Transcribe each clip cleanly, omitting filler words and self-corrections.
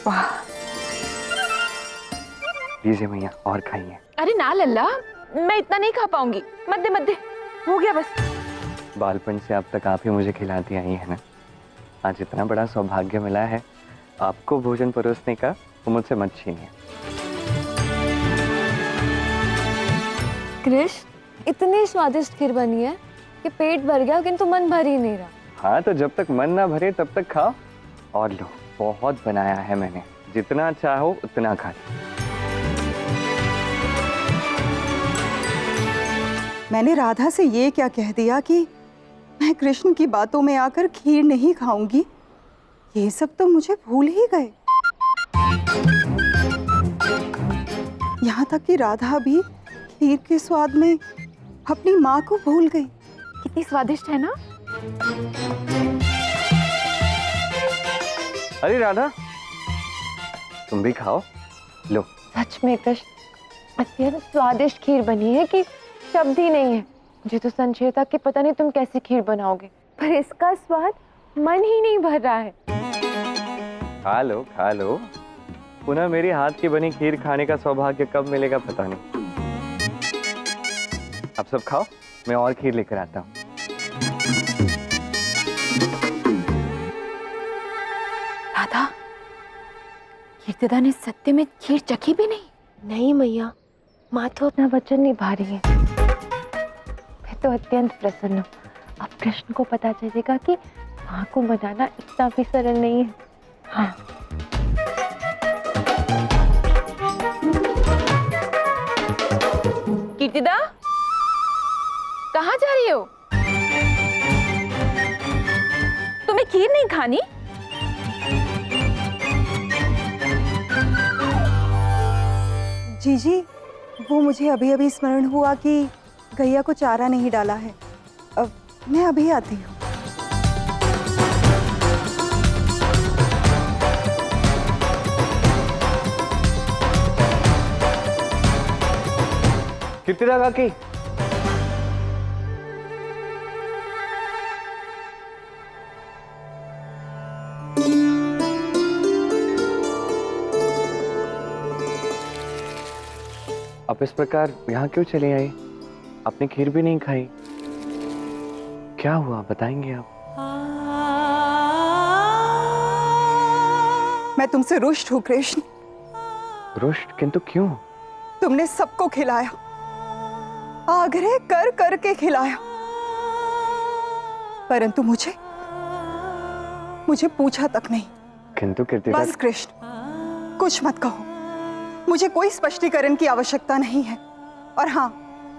वाह, लीजिए मैया और खाइए। अरे ना लल्ला, मैं इतना नहीं खा पाऊंगी, मत दे मत दे, हो गया बस। बालपन से अब तक आप ही मुझे खिलाती आई है ना, आज इतना बड़ा सौभाग्य मिला है आपको भोजन परोसने का, तो मुझसे मत छीनिए। कृष्ण, इतनी स्वादिष्ट खीर बनी है कि पेट भर गया किंतु मन भर ही नहीं रहा। हाँ तो जब तक मन ना भरे तब तक खाओ। और लो, बहुत बनाया है मैंने, जितना चाहो उतना खा लो। मैंने राधा से ये क्या कह दिया कि मैं कृष्ण की बातों में आकर खीर नहीं खाऊंगी? ये सब तो मुझे भूल ही गए। यहाँ तक कि राधा भी खीर के स्वाद में अपनी माँ को भूल गई। कितनी स्वादिष्ट है ना। अरे राधा, तुम भी खाओ, लो। सच में कृष्ण, अत्यंत स्वादिष्ट खीर बनी है कि शब्द ही नहीं है। मुझे तो संशय था कि पता नहीं तुम कैसी खीर बनाओगे, पर इसका स्वाद मन ही नहीं भर रहा है। खा लो खा लो, पुनः मेरी हाथ की बनी खीर खाने का सौभाग्य कब मिलेगा पता नहीं। अब सब खाओ, मैं और खीर लेकर आता हूँ। राधा, कीर्तिदा ने सत्य में खीर चखी भी नहीं? नहीं मैया, माँ तो अपना वचन निभा रही है। मैं तो अत्यंत प्रसन्न हूँ। अब कृष्ण को पता चलेगा कि माँ को मनाना इतना भी सरल नहीं है। हाँ, कीर्तिदा, कहाँ जा रही हो? तुम्हें खीर नहीं खानी? जीजी, वो मुझे अभी अभी स्मरण हुआ कि गैया को चारा नहीं डाला है। अब मैं अभी आती हूँ। कीर्तिदा काकी, आप इस प्रकार यहाँ क्यों चले आए? आपने खीर भी नहीं खाई, क्या हुआ बताएंगे आप? मैं तुमसे रुष्ट हूँ कृष्ण। रुष्ट? किंतु क्यों? तुमने सबको खिलाया, आग्रह कर कर के खिलाया, परंतु मुझे पूछा तक नहीं। किंतु कीर्तिदा, बस कृष्ण, कुछ मत कहो। मुझे कोई स्पष्टीकरण की आवश्यकता नहीं है। और हाँ,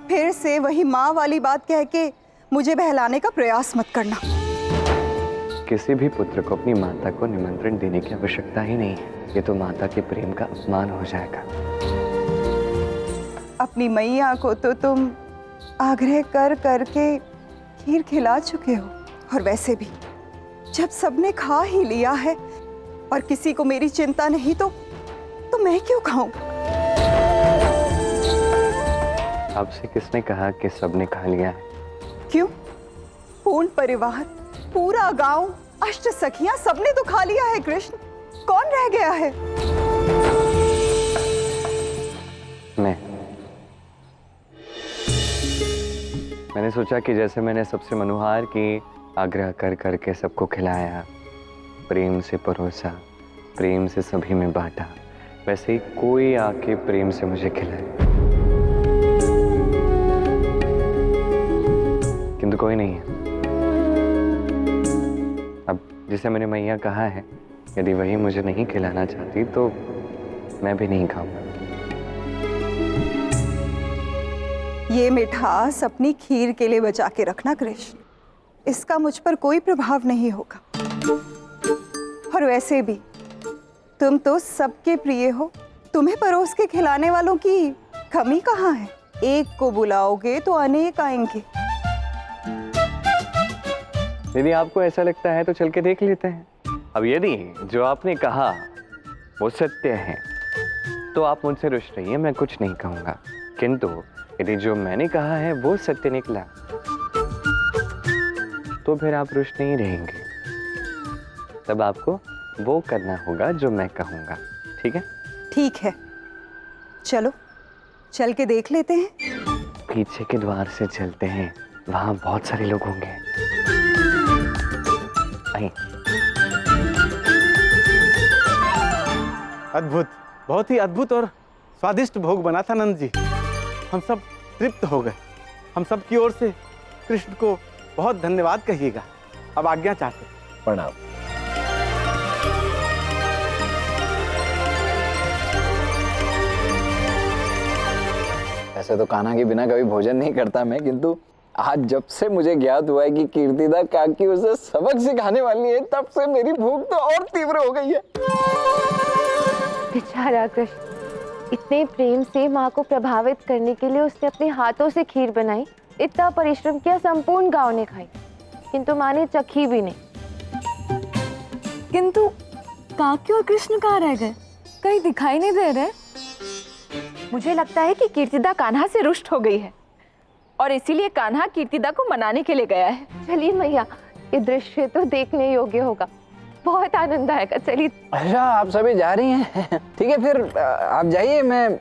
फिर से वही माँ वाली बात कह के मुझे बहलाने का प्रयास मत करना। किसी भी पुत्र को अपनी माता को निमंत्रण देने की आवश्यकता ही नहीं है। ये तो माता के प्रेम का अपमान हो जाएगा। अपनी मैया को तो तुम आग्रह कर करके खीर खिला चुके हो, और वैसे भी जब सबने खा ही लिया है और किसी को मेरी चिंता नहीं तो मैं क्यों खाऊं? आपसे किसने कहा कि सबने खा लिया है? क्यों? पूर्ण परिवार, पूरा गांव, अष्ट सखियां, सबने तो खा लिया है कृष्ण। कौन रह गया है? मैंने सोचा कि जैसे मैंने सबसे मनुहार की आग्रह कर करके सबको खिलाया, प्रेम से परोसा, प्रेम से सभी में बांटा, वैसे ही कोई आके प्रेम से मुझे खिलाए। किंतु कोई नहीं है। अब जिसे मैंने मैया कहा है, यदि वही मुझे नहीं खिलाना चाहती तो मैं भी नहीं खाऊंगा। ये मिठास अपनी खीर के लिए बचा के रखना कृष्ण, इसका मुझ पर कोई प्रभाव नहीं होगा। और वैसे भी तुम तो सबके प्रिय हो, तुम्हें परोस के खिलाने वालों की कमी कहाँ है? एक को बुलाओगे तो अनेक आएंगे। यदि आपको ऐसा लगता है तो चल के देख लेते हैं। अब यदि जो आपने कहा वो सत्य है तो आप मुझसे रुष्ट रहिए, मैं कुछ नहीं कहूंगा। किंतु यदि जो मैंने कहा है वो सत्य निकला तो फिर आप रुष्ट नहीं रहेंगे। तब आपको वो करना होगा जो मैं कहूँगा, ठीक है? ठीक है, चलो चल के देख लेते हैं। पीछे के द्वार से चलते हैं, वहाँ बहुत सारे लोग होंगे। आइए। अद्भुत, बहुत ही अद्भुत और स्वादिष्ट भोग बना था नंद जी। हम सब तृप्त हो गए। हम सब की ओर से कृष्ण को बहुत धन्यवाद कहिएगा। अब आज्ञा चाहते। प्रणाम। ऐसे तो कान्हा के बिना कभी भोजन नहीं करता मैं, किंतु आज जब से मुझे ज्ञात हुआ है कि कीर्तिदा काकी उसे सबक सिखाने वाली है, तब से मेरी भूख तो और तीव्र हो गई है। बेचारा कृष्ण, इतने प्रेम से माँ को प्रभावित करने के लिए उसने अपने हाथों से खीर बनाई, इतना परिश्रम किया, संपूर्ण गांव ने खाई, किंतु माँ ने चखी भी नहीं। किंतु काकी और कृष्ण कहाँ रह गए? कहीं दिखाई नहीं दे रहे। मुझे लगता है कि कीर्तिदा कान्हा से रुष्ट हो गई है और इसीलिए कान्हा कीर्तिदा को मनाने के लिए गया है। चलिए मैया, ये दृश्य तो देखने योग्य होगा, बहुत आनंद आएगा। चलिए। अच्छा, आप सभी जा रही हैं? ठीक है, फिर आप जाइए, मैं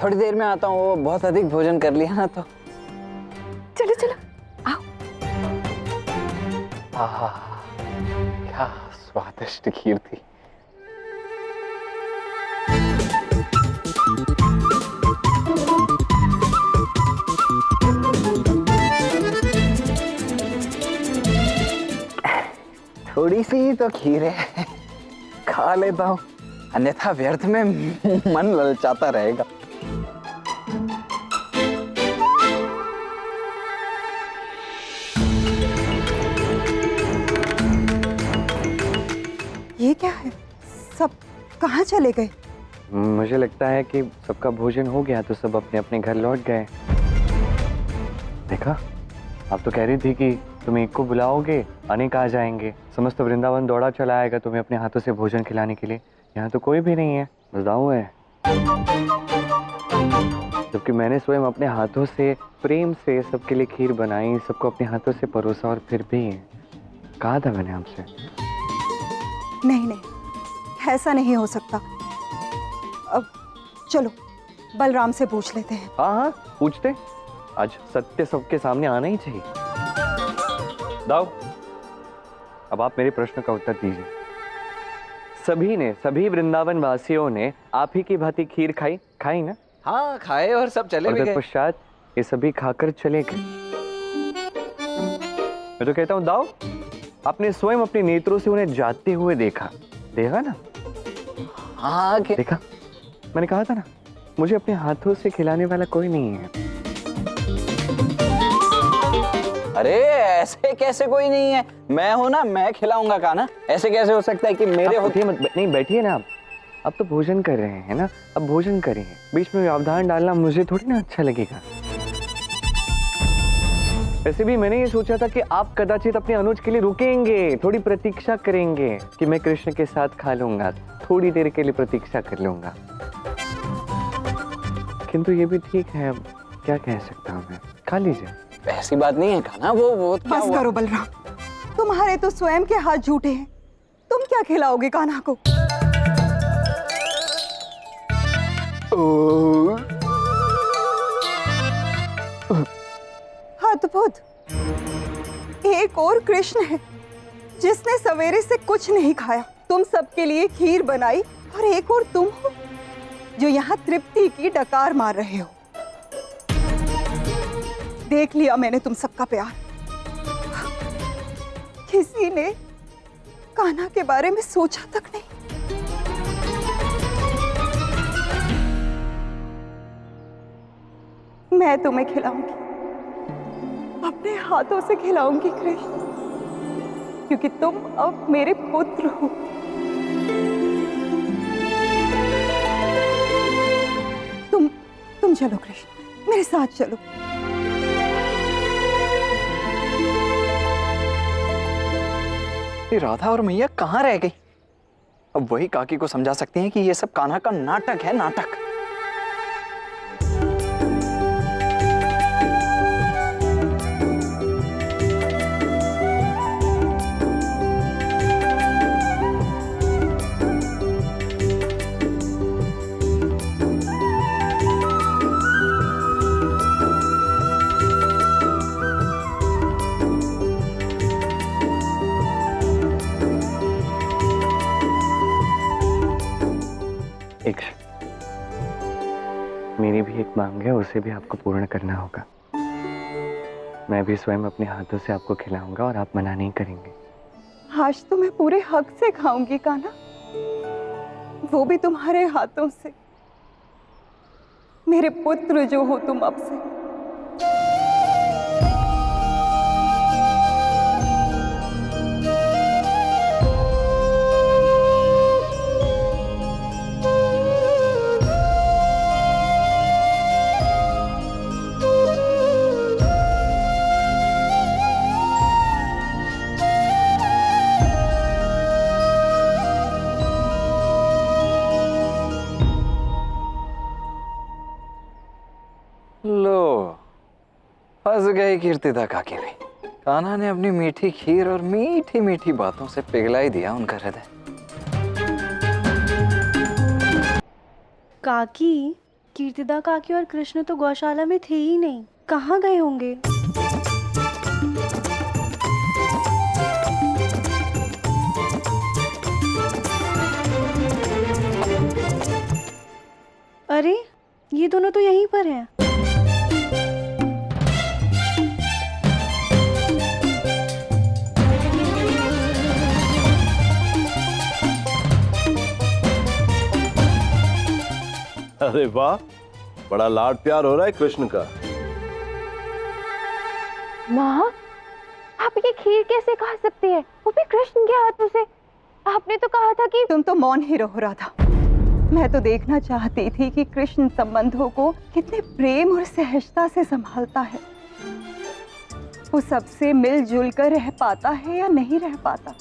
थोड़ी देर में आता हूँ। वो बहुत अधिक भोजन कर लिया ना तो। चलो चलो आओ। आहा, क्या स्वादिष्ट खीर थी। थोड़ी सी ही तो खीर है, खा लेता हूँ, अन्यथा व्यर्थ में मन ललचाता रहेगा। ये क्या है? सब कहाँ चले गए? मुझे लगता है कि सबका भोजन हो गया तो सब अपने अपने घर लौट गए। देखा, आप तो कह रही थी कि तुम एक को बुलाओगे, अनेक आ जाएंगे, समस्त वृंदावन दौड़ा चला आएगा तुम्हें अपने हाथों से भोजन खिलाने के लिए। यहाँ तो कोई भी नहीं है, बस दाऊ है। जबकि मैंने स्वयं अपने हाथों से प्रेम से सबके लिए खीर बनाई, सबको अपने हाथों से परोसा, और फिर भी कहा था मैंने आपसे। नहीं नहीं, ऐसा नहीं हो सकता। अब चलो बलराम से पूछ लेते हैं। हाँ हाँ, पूछते। आज सत्य सबके सामने आना ही चाहिए। दाऊ, अब आप मेरे प्रश्न का उत्तर दीजिए। सभी वृंदावन वासियों ने आप ही की भांति खीर खाई ना? हाँ, खाए और सब चले भी गए। तत्पश्चात ये सभी खाकर चले गए। मैं तो कहता हूँ दाऊ, आपने स्वयं अपने नेत्रों से उन्हें जाते हुए देखा ना? हाँ, देखा, मैंने कहा था ना, मुझे अपने हाथों से खिलाने वाला कोई नहीं है। अरे ऐसे कैसे कोई नहीं है? मैं हूं ना, मैं खिलाऊंगा कान्हा। ऐसे कैसे हो सकता है कि मेरे होते? नहीं, बैठिए ना आप तो भोजन कर रहे हैं ना, अब भोजन करेंगे। बीच में व्यवधान डालना मुझे थोड़ी ना अच्छा लगेगा। वैसे भी मैंने ये सोचा था कि आप कदाचित अपने अनुज के लिए रुकेंगे, थोड़ी प्रतीक्षा करेंगे कि मैं कृष्ण के साथ खा लूंगा, थोड़ी देर के लिए प्रतीक्षा कर लूंगा। किंतु ये भी ठीक है, अब क्या कह सकता हूँ मैं, खा लीजिए। ऐसी बात नहीं है कान्हा, वो क्या बस हुआ? करो बलराम, तुम्हारे तो स्वयं के हाथ झूठे हैं। तुम क्या खिलाओगे कान्हा को? अद्भुत, एक और कृष्ण है जिसने सवेरे से कुछ नहीं खाया, तुम सबके लिए खीर बनाई, और एक और तुम हो जो यहाँ तृप्ति की डकार मार रहे हो। देख लिया मैंने तुम सबका प्यार। किसी ने कान्हा के बारे में सोचा तक नहीं। मैं तुम्हें खिलाऊंगी, अपने हाथों से खिलाऊंगी कृष्ण, क्योंकि तुम अब मेरे पुत्र हो। तुम चलो कृष्ण, मेरे साथ चलो। राधा और मैया कहाँ रह गई? अब वही काकी को समझा सकती हैं कि ये सब कान्हा का नाटक है, नाटक। एक मांग है उसे भी आपको पूर्ण करना होगा। मैं भी स्वयं अपने हाथों से आपको खिलाऊंगा और आप मना नहीं करेंगे। आज तो मैं पूरे हक से खाऊंगी कान्हा, वो भी तुम्हारे हाथों से। मेरे पुत्र जो हो तुम अब से। लो, फंस गई कीर्तिदा काकी भी। कान्हा ने अपनी मीठी खीर और मीठी मीठी बातों से पिघला ही दिया उनका हृदय। काकी, कीर्तिदा काकी और कृष्ण तो गौशाला में थे ही नहीं, कहाँ गए होंगे? अरे, ये दोनों तो यहीं पर हैं। अरे वाह, बड़ा लाड प्यार हो रहा है कृष्ण का। माँ, आप ये खीर कैसे खा सकती है, वो भी कृष्ण के हाथों से? आपने तो कहा था कि तुम तो मौन ही रहो राधा। मैं तो देखना चाहती थी कि कृष्ण संबंधों को कितने प्रेम और सहजता से संभालता है। वो सबसे मिलजुल कर रह पाता है या नहीं रह पाता।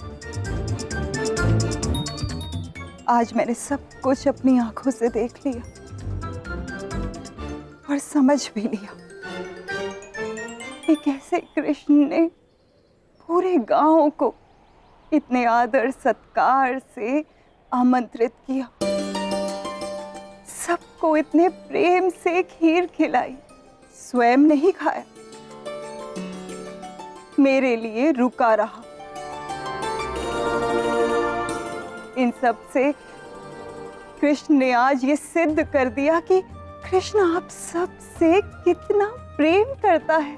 आज मैंने सब कुछ अपनी आंखों से देख लिया और समझ भी लिया कि कैसे कृष्ण ने पूरे गांव को इतने आदर सत्कार से आमंत्रित किया, सबको इतने प्रेम से खीर खिलाई, स्वयं नहीं खाया, मेरे लिए रुका रहा। इन सब से कृष्ण ने आज ये सिद्ध कर दिया कि कृष्ण आप सब से कितना प्रेम करता है,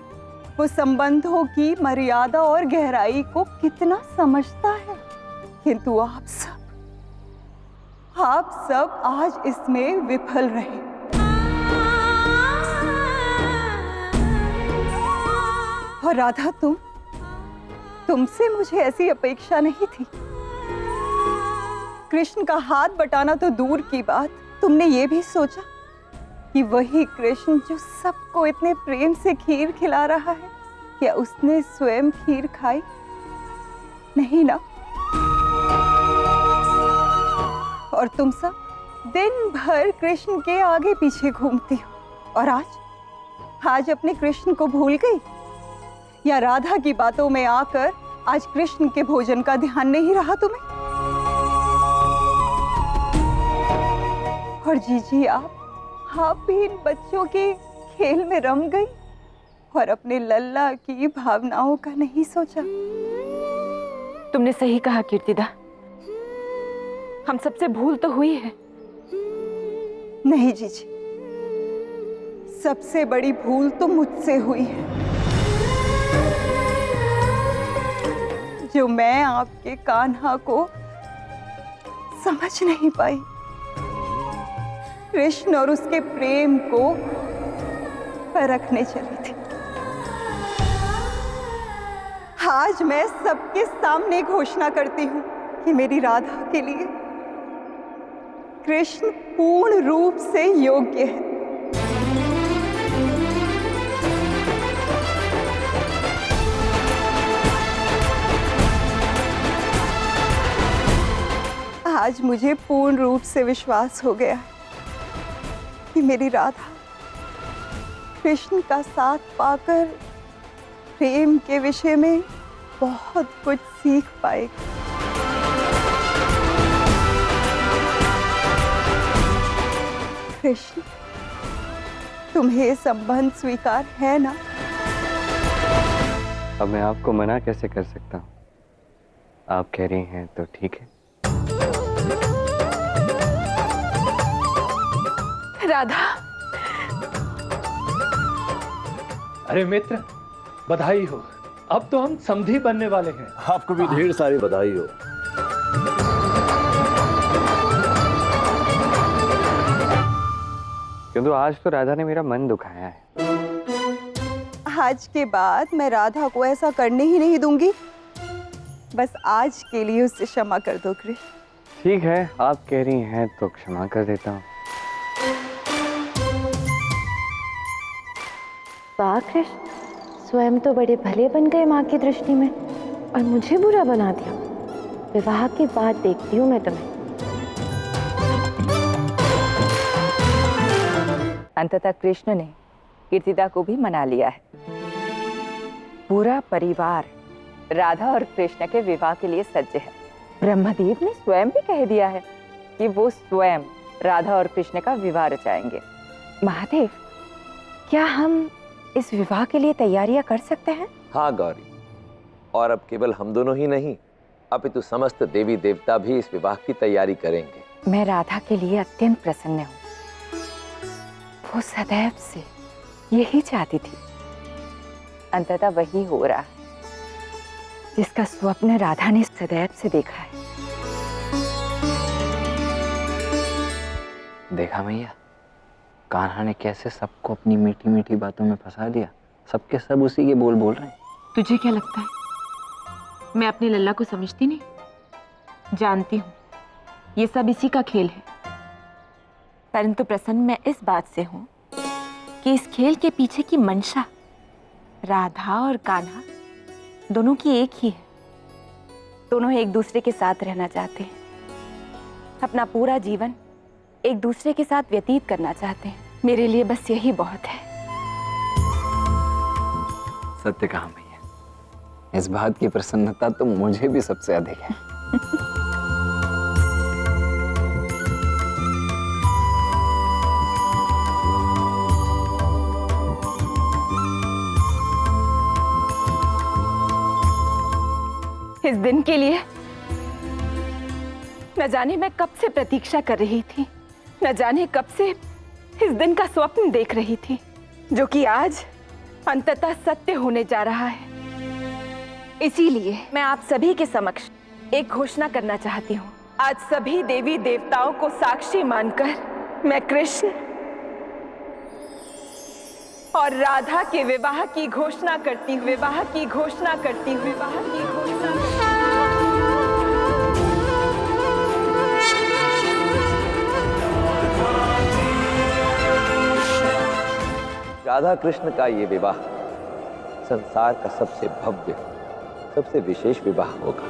वो संबंधों की मर्यादा और गहराई को कितना समझता है। किंतु आप सब आज इसमें विफल रहे। और राधा, तुमसे मुझे ऐसी अपेक्षा नहीं थी। कृष्ण का हाथ बटाना तो दूर की बात, तुमने ये भी सोचा कि वही कृष्ण जो सबको इतने प्रेम से खीर खिला रहा है, क्या उसने स्वयं खीर खाई? नहीं ना। और तुम सब दिन भर कृष्ण के आगे पीछे घूमती हो और आज अपने कृष्ण को भूल गई? या राधा की बातों में आकर आज कृष्ण के भोजन का ध्यान नहीं रहा तुम्हें? और जीजी, आप भी इन बच्चों के खेल में रम गई और अपने लल्ला की भावनाओं का नहीं सोचा। तुमने सही कहा कीर्तिदा, हम सबसे भूल तो हुई है। नहीं जीजी, सबसे बड़ी भूल तो मुझसे हुई है, जो मैं आपके कान्हा को समझ नहीं पाई, कृष्ण और उसके प्रेम को परखने चली थी। आज मैं सबके सामने घोषणा करती हूँ कि मेरी राधा के लिए कृष्ण पूर्ण रूप से योग्य है। आज मुझे पूर्ण रूप से विश्वास हो गया है कि मेरी राधा कृष्ण का साथ पाकर प्रेम के विषय में बहुत कुछ सीख पाएगी। कृष्ण, तुम्हें ये संबंध स्वीकार है ना? अब मैं आपको मना कैसे कर सकता हूँ? आप कह रही हैं तो ठीक है। राधा, अरे मित्र, बधाई हो, अब तो हम समधी बनने वाले हैं। आपको भी ढेर सारी बधाई हो। किंतु आज तो राधा ने मेरा मन दुखाया है। आज के बाद मैं राधा को ऐसा करने ही नहीं दूंगी। बस आज के लिए उससे क्षमा कर दो कृष्ण। ठीक है, आप कह रही हैं तो क्षमा कर देता हूँ। वाह कृष्ण, स्वयं तो बड़े भले बन गए माँ की दृष्टि में और मुझे बुरा बना दिया। विवाह के बाद देखती हूँ मैं तुम्हें। अंततः कृष्ण ने कीर्तिदा को भी मना लिया है। पूरा परिवार राधा और कृष्ण के विवाह के लिए सज्ज है। ब्रह्मदेव ने स्वयं भी कह दिया है कि वो स्वयं राधा और कृष्ण का विवाह रचाएंगे। महादेव, क्या हम इस विवाह के लिए तैयारियां कर सकते हैं? हाँ गौरी, और अब केवल हम दोनों ही नहीं, अपितु समस्त देवी देवता भी इस विवाह की तैयारी करेंगे। मैं राधा के लिए अत्यंत प्रसन्न हूँ। वो सदैव से यही चाहती थी। अंततः वही हो रहा है जिसका स्वप्न राधा ने सदैव से देखा है। देखा मैया, कान्हा ने कैसे सबको अपनी मीठी मीठी बातों में फंसा दिया। सबके सब उसी के बोल बोल रहे हैं। तुझे क्या लगता है मैं अपने लल्ला को समझती नहीं? जानती हूँ ये सब इसी का खेल है, परंतु प्रसन्न मैं इस बात से हूँ कि इस खेल के पीछे की मंशा राधा और कान्हा दोनों की एक ही है। दोनों एक दूसरे के साथ रहना चाहते हैं, अपना पूरा जीवन एक दूसरे के साथ व्यतीत करना चाहते हैं। मेरे लिए बस यही बहुत है। सत्य कहा मैया, इस बात की प्रसन्नता तो मुझे भी सबसे अधिक है। इस दिन के लिए न जाने मैं कब से प्रतीक्षा कर रही थी, न जाने कब से इस दिन का स्वप्न देख रही थी, जो कि आज अंततः सत्य होने जा रहा है। इसीलिए मैं आप सभी के समक्ष एक घोषणा करना चाहती हूँ। आज सभी देवी देवताओं को साक्षी मानकर मैं कृष्ण और राधा के विवाह की घोषणा करती हूँ। विवाह की घोषणा करती हूँ। विवाह की घोषणा करती हूँ। राधा कृष्ण का ये विवाह संसार का सबसे भव्य, सबसे विशेष विवाह होगा।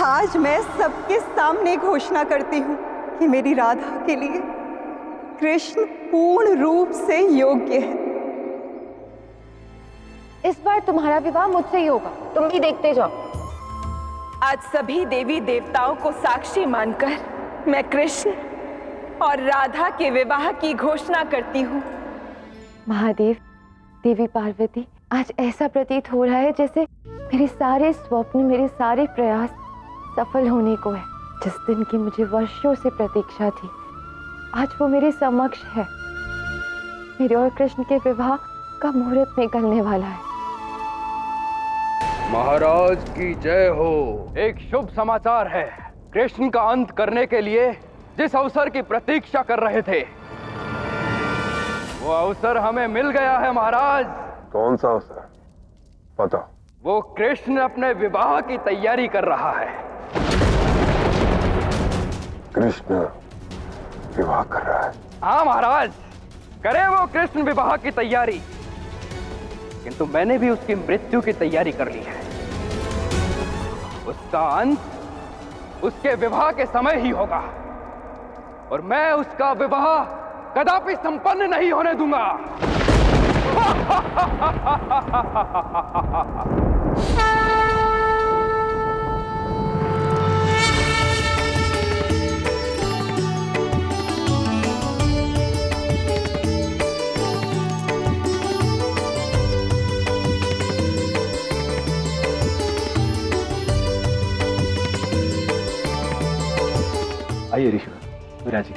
आज मैं सबके सामने घोषणा करती हूँ कि मेरी राधा के लिए कृष्ण पूर्ण रूप से योग्य है। इस बार तुम्हारा विवाह मुझसे ही होगा, तुम भी देखते जाओ। आज सभी देवी देवताओं को साक्षी मानकर मैं कृष्ण और राधा के विवाह की घोषणा करती हूँ। महादेव, देवी पार्वती, आज ऐसा प्रतीत हो रहा है जैसे मेरे सारे स्वप्न, मेरे सारे प्रयास सफल होने को है। जिस दिन की मुझे वर्षों से प्रतीक्षा थी, आज वो मेरे समक्ष है। मेरे और कृष्ण के विवाह का मुहूर्त निकलने वाला है। महाराज की जय हो। एक शुभ समाचार है। कृष्ण का अंत करने के लिए जिस अवसर की प्रतीक्षा कर रहे थे, वो अवसर हमें मिल गया है महाराज। कौन सा अवसर? बताओ। वो कृष्ण अपने विवाह की तैयारी कर रहा है। कृष्ण विवाह कर रहा है? हाँ महाराज, करे वो कृष्ण विवाह की तैयारी, किंतु मैंने भी उसकी मृत्यु की तैयारी कर ली है। उसका अंत उसके विवाह के समय ही होगा और मैं उसका विवाह कदापि संपन्न नहीं होने दूंगा। आइए ऋषिवर, विराजिए।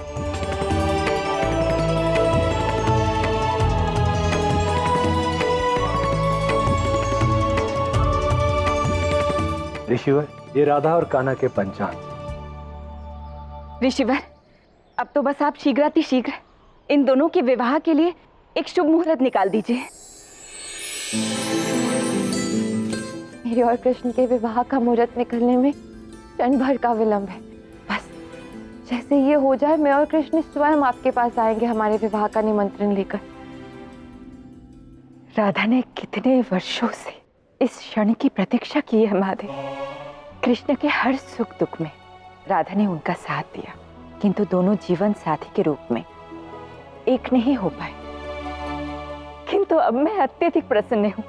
ऋषिवर, ये राधा और कान्हा के पंचांग। ऋषिवर, अब तो बस आप शीघ्रातिशीघ्र इन दोनों के विवाह के लिए एक शुभ मुहूर्त निकाल दीजिए। मेरे और कृष्ण के विवाह का मुहूर्त निकलने में क्षण भर का विलंब है। बस जैसे ये हो जाए, मैं और कृष्ण स्वयं आपके पास आएंगे हमारे विवाह का निमंत्रण लेकर। राधा ने कितने वर्षों से इस क्षण की प्रतीक्षा की है महादेव। कृष्ण के हर सुख दुख में राधा ने उनका साथ दिया, किंतु दोनों जीवन साथी के रूप में एक नहीं हो पाए। किंतु अब मैं अत्यधिक प्रसन्न हूं,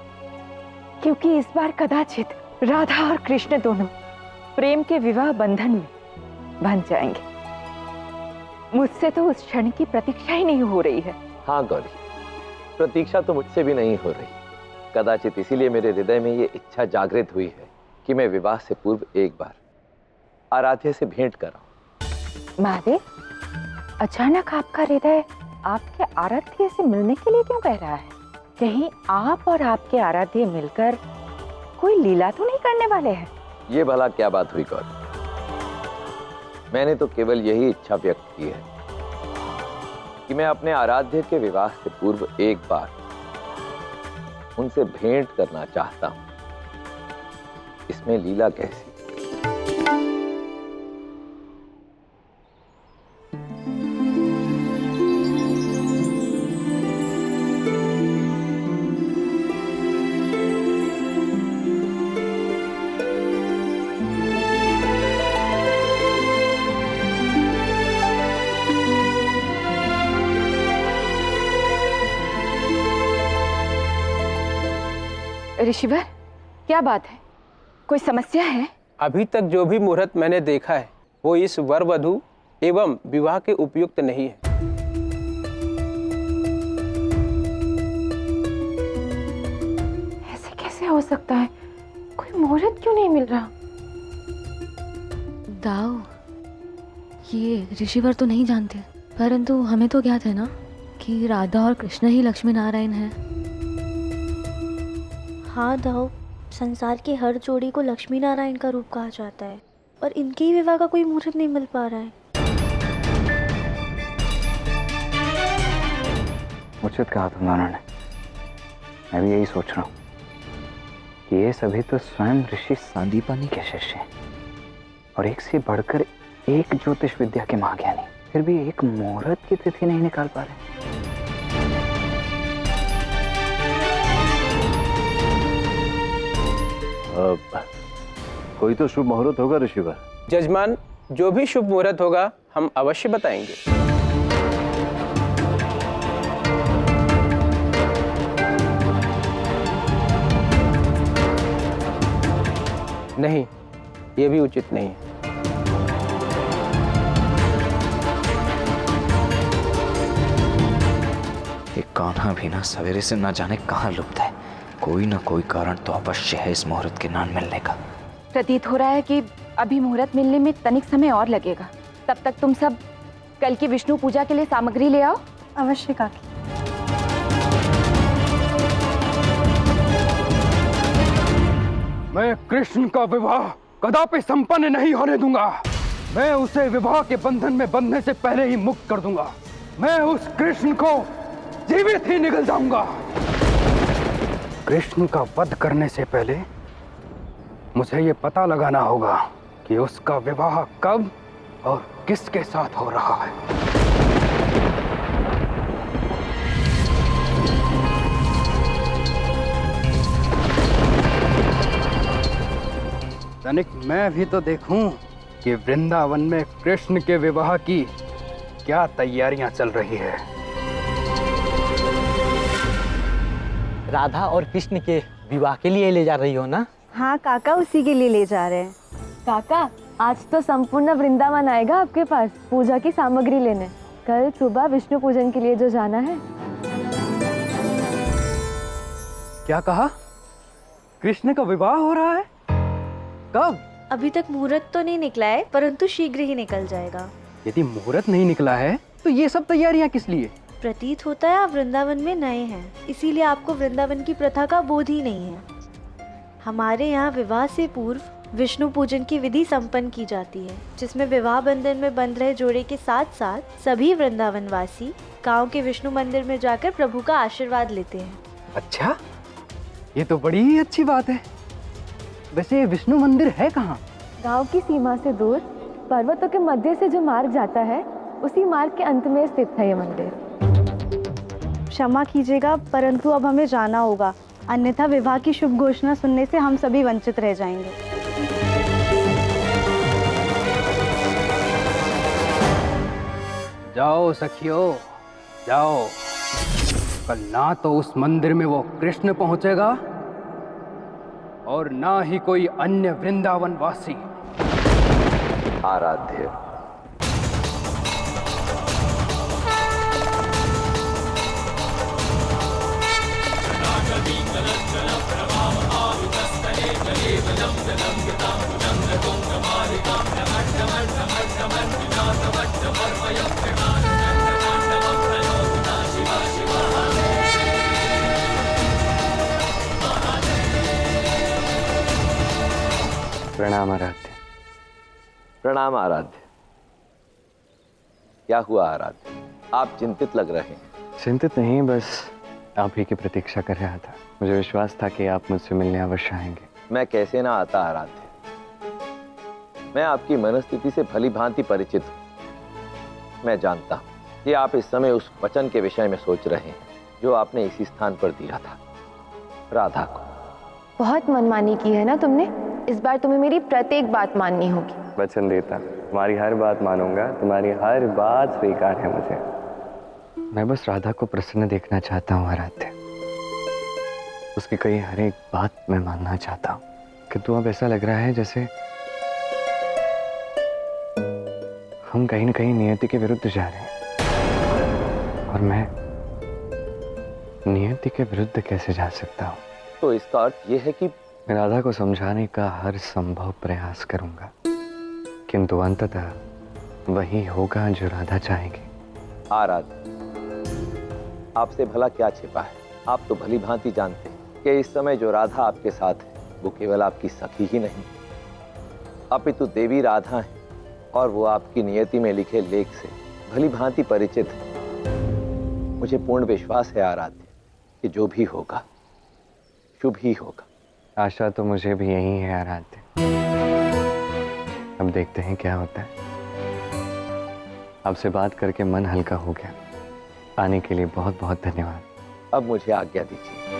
क्योंकि इस बार कदाचित राधा और कृष्ण दोनों प्रेम के विवाह बंधन में बंध जाएंगे। मुझसे तो उस क्षण की प्रतीक्षा ही नहीं हो रही है। हाँ गौरी, प्रतीक्षा तो मुझसे भी नहीं हो रही। कदाचित इसीलिए मेरे हृदय में ये इच्छा जागृत हुई है कि मैं विवाह से पूर्व एक बार आराध्य से भेंट कराऊं। महादेव, अचानक आपका हृदय आपके आराध्य से मिलने के लिए क्यों कह रहा है? कहीं आप और आपके आराध्य मिलकर कोई लीला तो नहीं करने वाले हैं? ये भला क्या बात हुई गौरी? मैंने तो केवल यही इच्छा व्यक्त की है कि मैं अपने आराध्य के विवाह से पूर्व एक बार उनसे भेंट करना चाहता हूं। इसमें लीला कैसी? ऋषिवर, क्या बात है? कोई समस्या है? अभी तक जो भी मुहूर्त मैंने देखा है वो इस वर वधू एवं विवाह के उपयुक्त नहीं है। ऐसे कैसे हो सकता है? कोई मुहूर्त क्यों नहीं मिल रहा? दाऊ, ये ऋषिवर तो नहीं जानते, परंतु हमें तो ज्ञात है ना कि राधा और कृष्ण ही लक्ष्मी नारायण हैं। हाँ दाऊ, संसार की हर जोड़ी को लक्ष्मी नारायण का रूप कहा जाता है, और इनके ही विवाह का कोई मुहूर्त नहीं मिल पा रहा है। उचित कहा तुम दोनों ने। मैं भी यही सोच रहा हूँ कि ये सभी तो स्वयं ऋषि सांदीपनी के शिष्य हैं, और एक से बढ़कर एक ज्योतिष विद्या के महाज्ञानी, फिर भी एक मुहूर्त की तिथि नहीं निकाल पा रहे। कोई तो शुभ मुहूर्त होगा ऋषिवर। जजमान, जो भी शुभ मुहूर्त होगा हम अवश्य बताएंगे। नहीं, ये भी उचित नहीं है। ये कान्हा भी ना सवेरे से ना जाने कहाँ लुप्त है। कोई ना कोई कारण तो अवश्य है इस मुहूर्त के ना मिलने का। प्रतीत हो रहा है कि अभी मुहूर्त मिलने में तनिक समय और लगेगा। तब तक तुम सब कल की विष्णु पूजा के लिए सामग्री ले आओ। अवश्य काकी। मैं कृष्ण का विवाह कदापि संपन्न नहीं होने दूंगा। मैं उसे विवाह के बंधन में बंधने से पहले ही मुक्त कर दूंगा। मैं उस कृष्ण को जीवित ही निगल जाऊंगा। कृष्ण का वध करने से पहले मुझे ये पता लगाना होगा कि उसका विवाह कब और किसके साथ हो रहा है। तनिक मैं भी तो देखूं कि वृंदावन में कृष्ण के विवाह की क्या तैयारियां चल रही है। राधा और कृष्ण के विवाह के लिए ले जा रही हो ना? हाँ काका, उसी के लिए ले जा रहे हैं। काका, आज तो संपूर्ण वृंदावन आएगा आपके पास पूजा की सामग्री लेने। कल सुबह विष्णु पूजन के लिए जो जाना है। क्या कहा? कृष्ण का विवाह हो रहा है? कब? अभी तक मुहूर्त तो नहीं निकला है, परंतु शीघ्र ही निकल जाएगा। यदि मुहूर्त नहीं निकला है तो ये सब तैयारियां किस लिए? प्रतीत होता है आप वृंदावन में नए हैं, इसीलिए आपको वृंदावन की प्रथा का बोध ही नहीं है। हमारे यहाँ विवाह से पूर्व विष्णु पूजन की विधि संपन्न की जाती है, जिसमें विवाह बंधन में बंध रहे जोड़े के साथ साथ सभी वृंदावन वासी गाँव के विष्णु मंदिर में जाकर प्रभु का आशीर्वाद लेते हैं। अच्छा, ये तो बड़ी ही अच्छी बात है। वैसे विष्णु मंदिर है कहाँ? गांव की सीमा से दूर पर्वतों के मध्य से जो मार्ग जाता है, उसी मार्ग के अंत में स्थित है ये मंदिर। क्षमा कीजिएगा, परंतु अब हमें जाना होगा, अन्यथा विवाह की शुभ घोषणा सुनने से हम सभी वंचित रह जाएंगे। जाओ सखियो, जाओ। कल ना तो उस मंदिर में वो कृष्ण पहुंचेगा और ना ही कोई अन्य वृंदावन वासी। आराध्य, प्रणाम आराध्य। प्रणाम आराध्य। क्या हुआ आराध्य, आप चिंतित लग रहे हैं? चिंतित नहीं, बस आप ही की प्रतीक्षा कर रहा था। मुझे विश्वास था कि आप मुझसे मिलने अवश्य आएंगे। मैं कैसे ना आता आराध्य, मैं आपकी मनस्थिति से भली भांति परिचित हूं। मैं जानता हूं कि आप इस समय उस वचन के विषय में सोच रहे हैं जो आपने इसी स्थान पर दिया था, राधा को। बहुत मनमानी की है ना तुमने? इस बार तुम्हें मेरी प्रत्येक बात माननी होगी। वचन देता, तुम्हारी हर बात मानूंगा, तुम्हारी हर बात स्वीकार है मुझे। मैं बस राधा को प्रसन्न देखना चाहता हूँ आराध्य। उसकी कही हर एक बात मैं मानना चाहता हूँ, किंतु अब ऐसा लग रहा है जैसे हम कहीं न कहीं नियति के विरुद्ध जा रहे हैं, और मैं नियति के विरुद्ध कैसे जा सकता हूँ? तो इसका अर्थ यह है कि मैं राधा को समझाने का हर संभव प्रयास करूंगा, किंतु अंततः वही होगा जो राधा चाहेगी। आराध्य, आपसे भला क्या छिपा है? आप तो भली भांति जानते हैं कि इस समय जो राधा आपके साथ है वो केवल आपकी सखी ही नहीं, अपितु देवी राधा है, और वो आपकी नियति में लिखे लेख से भली भांति परिचित है। मुझे पूर्ण विश्वास है आराध्य कि जो भी होगा शुभ ही होगा। आशा तो मुझे भी यही है आराध्य। अब देखते हैं क्या होता है। आपसे बात करके मन हल्का हो गया। आने के लिए बहुत बहुत धन्यवाद। अब मुझे आज्ञा दीजिए।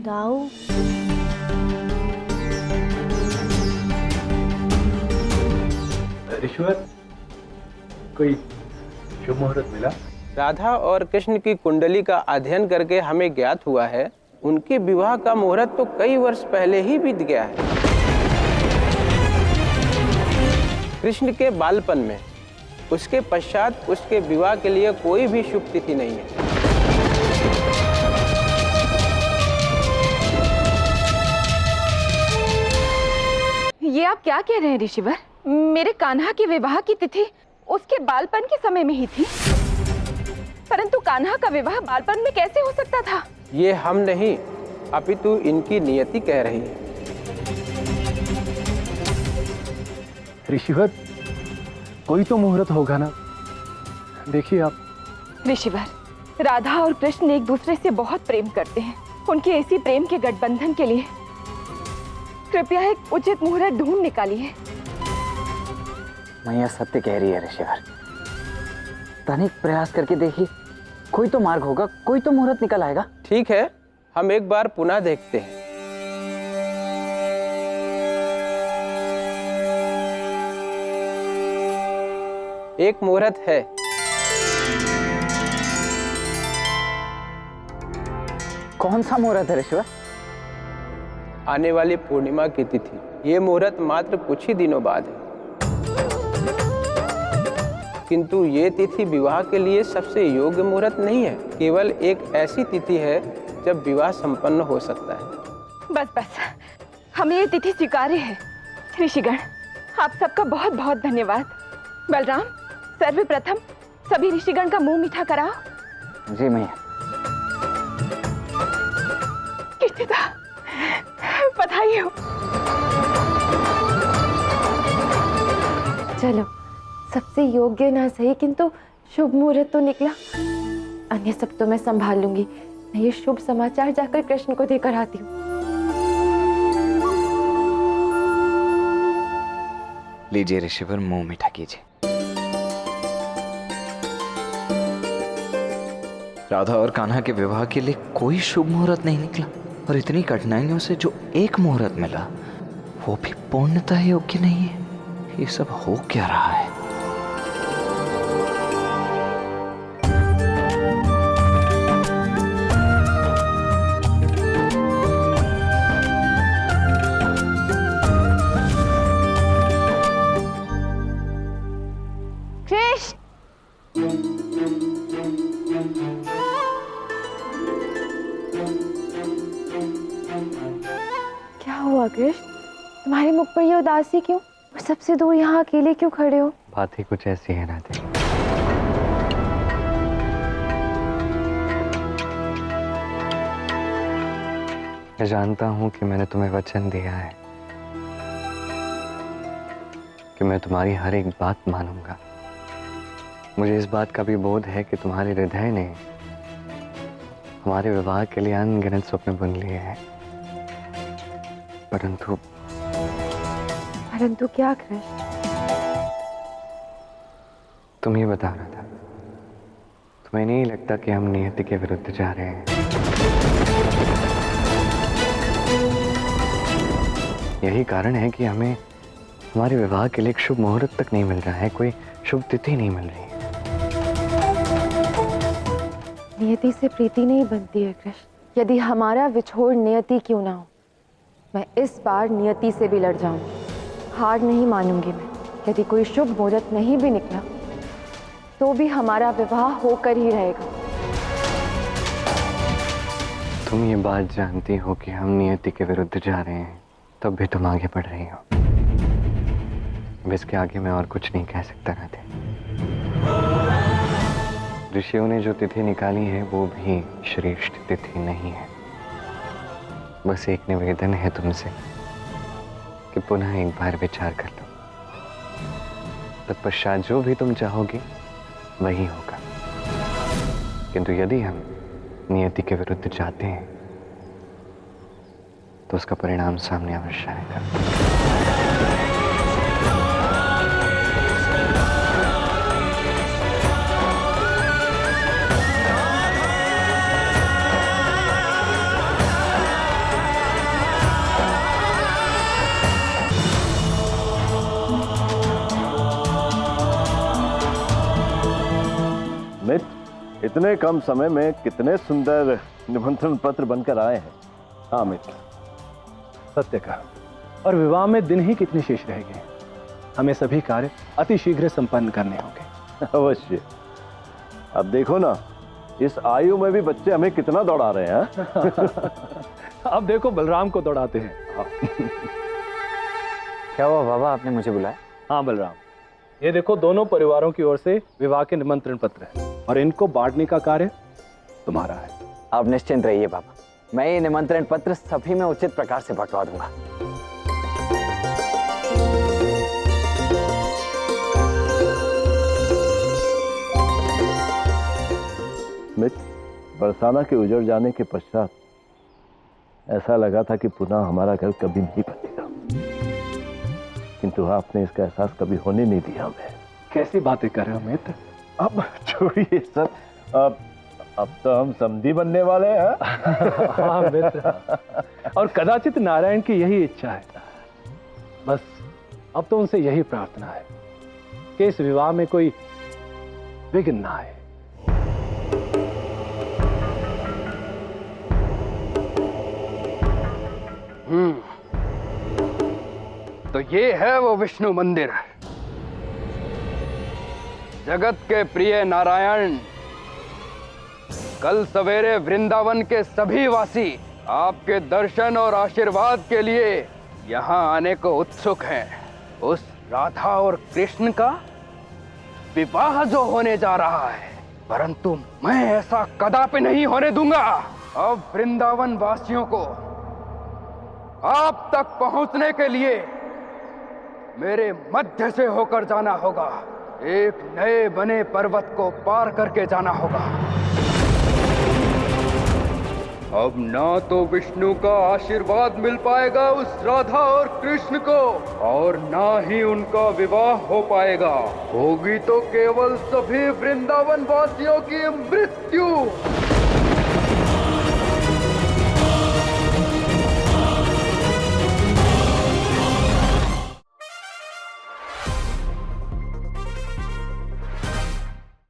दाऊ, ऋषिवर, कोई शुभ मुहूर्त मिला? राधा और कृष्ण की कुंडली का अध्ययन करके हमें ज्ञात हुआ है उनके विवाह का मुहूर्त तो कई वर्ष पहले ही बीत गया है। कृष्ण के बालपन में, उसके पश्चात उसके विवाह के लिए कोई भी शुभ तिथि नहीं है। ये आप क्या कह रहे हैं ऋषिवर? मेरे कान्हा के विवाह की तिथि उसके बालपन के समय में ही थी, परंतु कान्हा का विवाह बालपन में कैसे हो सकता था? ये हम नहीं, अपितु इनकी नियति कह रही है। ऋषिवर, कोई तो मुहूर्त होगा ना? देखिए आप। ऋषिवर, राधा और कृष्ण एक दूसरे से बहुत प्रेम करते हैं। उनके इसी प्रेम के गठबंधन के लिए कृपया एक उचित मुहूर्त ढूंढ निकालिए। मैया सत्य कह रही है ऋषिवर। बताने का प्रयास करके देखिए, कोई तो मार्ग होगा, कोई तो मुहूर्त निकल आएगा। ठीक है, हम एक बार पुनः देखते हैं। एक मुहूर्त है। कौन सा मुहूर्त है ऋषिवर? आने वाली पूर्णिमा की तिथि। ये मुहूर्त मात्र कुछ ही दिनों बाद है, किंतु ये तिथि विवाह के लिए सबसे योग्य मुहूर्त नहीं है। केवल एक ऐसी तिथि है जब विवाह संपन्न हो सकता है। बस बस, हमें ये तिथि स्वीकार्य है। ऋषिगण, आप सबका बहुत बहुत धन्यवाद। बलराम, सर्वप्रथम सभी ऋषिगण का मुंह मीठा कराओ। जी मैया। कीर्तिदा, बधाई हो। चलो, सबसे योग्य ना सही किंतु शुभ मुहूर्त तो निकला। अन्य सब तो मैं संभाल लूंगी। मैं ये शुभ समाचार जाकर कृष्ण को देकर आती हूँ। लीजिए ऋषिवर, मुंह मीठा कीजिए। राधा और कान्हा के विवाह के लिए कोई शुभ मुहूर्त नहीं निकला, और इतनी कठिनाइयों से जो एक मुहूर्त मिला वो भी पूर्णतः योग्य नहीं है। ये सब हो क्या रहा है? क्या हुआ कृष्ण? तुम्हारे मुख पर ये उदासी क्यों? और सबसे दूर यहाँ अकेले क्यों खड़े हो? बात ही कुछ ऐसी है राधे। मैं जानता हूं कि मैंने तुम्हें वचन दिया है कि मैं तुम्हारी हर एक बात मानूंगा। मुझे इस बात का भी बोध है कि तुम्हारे हृदय ने हमारे विवाह के लिए अनगिनत स्वप्न बुन लिए हैं, परंतु क्या कृष्ण? तुम ही बता रहा था, तुम्हें नहीं लगता कि हम नियति के विरुद्ध जा रहे हैं? यही कारण है कि हमें हमारे विवाह के लिए एक शुभ मुहूर्त तक नहीं मिल रहा है, कोई शुभ तिथि नहीं मिल रही है। नियति से प्रीति नहीं बनती है कृष्ण। यदि हमारा विछोड़ नियति क्यों ना हो, मैं इस बार नियति से भी लड़ जाऊंगी। हार नहीं मानूंगी मैं। यदि कोई शुभ मुहूर्त नहीं भी निकला तो भी हमारा विवाह होकर ही रहेगा। तुम ये बात जानती हो कि हम नियति के विरुद्ध जा रहे हैं, तब भी तुम आगे बढ़ रही हो। अब इसके आगे मैं और कुछ नहीं कह सकता राधे। ऋषियों ने जो तिथि निकाली है वो भी श्रेष्ठ तिथि नहीं है। बस एक निवेदन है तुमसे कि पुनः एक बार विचार कर लो, तत्पश्चात जो भी तुम चाहोगी वही होगा। किंतु यदि हम नियति के विरुद्ध जाते हैं तो उसका परिणाम सामने अवश्य आएगा। मित्र, इतने कम समय में कितने सुंदर निमंत्रण पत्र बनकर आए हैं। हाँ मित्र, सत्य कहा। और विवाह में दिन ही कितने शेष रह गए। हमें सभी कार्य अति शीघ्र संपन्न करने होंगे। अवश्य। अब देखो ना, इस आयु में भी बच्चे हमें कितना दौड़ा रहे हैं। अब देखो बलराम को दौड़ाते हैं। क्या हुआ बाबा, आपने मुझे बुलाया? हाँ बलराम, ये देखो दोनों परिवारों की ओर से विवाह के निमंत्रण पत्र है और इनको बांटने का कार्य तुम्हारा है। आप निश्चिंत रहिए बाबा, मैं ये निमंत्रण पत्र सभी में उचित प्रकार से बंटवा दूंगा। मित्र, बरसाना के उजड़ जाने के पश्चात ऐसा लगा था कि पुनः हमारा घर कभी नहीं बनेगा, किंतु आपने इसका एहसास कभी होने नहीं दिया हमें। कैसी बातें कर रहे हो मित्र? अब छोड़िए सब, अब तो हम समधी बनने वाले हैं। हाँ मित्र, और कदाचित नारायण की यही इच्छा है। बस अब तो उनसे यही प्रार्थना है कि इस विवाह में कोई विघ्न ना आए। तो ये है वो विष्णु मंदिर। जगत के प्रिय नारायण, कल सवेरे वृंदावन के सभी वासी आपके दर्शन और आशीर्वाद के लिए यहाँ आने को उत्सुक हैं। उस राधा और कृष्ण का विवाह जो होने जा रहा है, परंतु मैं ऐसा कदापि नहीं होने दूंगा। अब वृंदावन वासियों को आप तक पहुंचने के लिए मेरे मध्य से होकर जाना होगा। एक नए बने पर्वत को पार करके जाना होगा। अब ना तो विष्णु का आशीर्वाद मिल पाएगा उस राधा और कृष्ण को, और ना ही उनका विवाह हो पाएगा। होगी तो केवल सभी वृंदावन वासियों की मृत्यु।